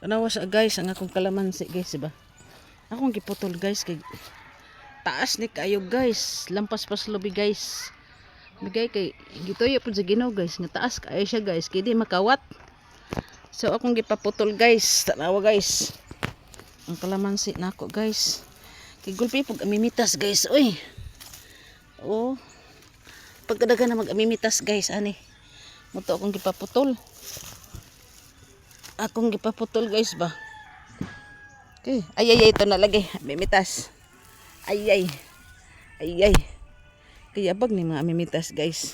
Tanawa sa guys ang akong kalamansi guys ba. Akong giputol guys kay taas ni kayo guys. Lampas pa sa lobby guys. Bigay kay gitoy pud sa Ginoo guys nga taas kaayo siya guys kay di makawat. So akong gipaputol guys. Tanawa guys. Ang kalamansi nako guys. Kay gulpi pug amimitas guys. Uy. Oh. Pagkadagan na mag-amimitas guys ani. Muto akong gipaputol. Akong gipaputol guys ba. Okay. Ay ito nalagay. Amimitas. Ay. Kaya bag ni mga amimitas guys.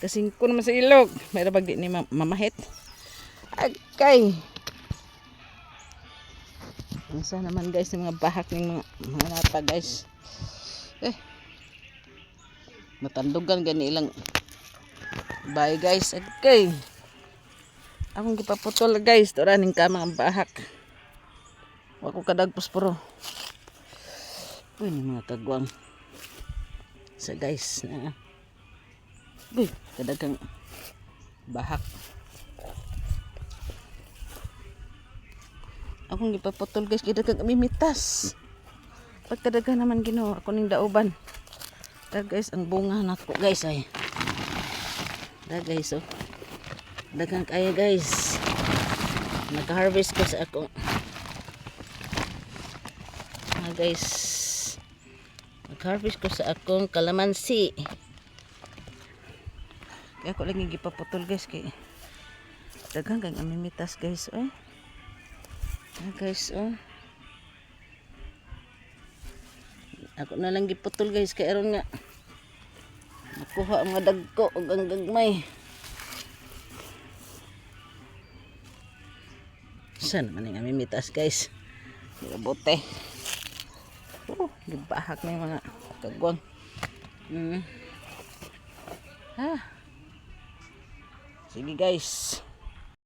Kasi kung naman sa ilog. Mayroon bag di ni mamahit. Agkay. Isa naman guys yung mga bahak ng mga nata guys. Matandugan gani ilang bye guys. Okay. Akong gipaputol guys. Ito raning kama ang bahak. Wako kadagpos puro. Uy, mga kagwang. Sa guys. Uy, kadagang bahak. Akong gipaputol guys. Kadagang amimitas. Pagkadagan naman Ginoo. Ako ning dauban. Da guys, ang bunga nako guys ay. Da guys oh. Dagang kaya guys. Nag-harvest ko sa ako. Guys. Nag-harvest ko sa akong kalamansi. Kaya ako lang gipaputol guys kay dagang kang amimitas guys oh. Guys oh. Ako na lang giputol guys kay aron nga makuha ang mga dagko ug ang gagmay. Saan naman yung amimitas guys. Bote. Gibahak na yung mga kagwang. Sige guys.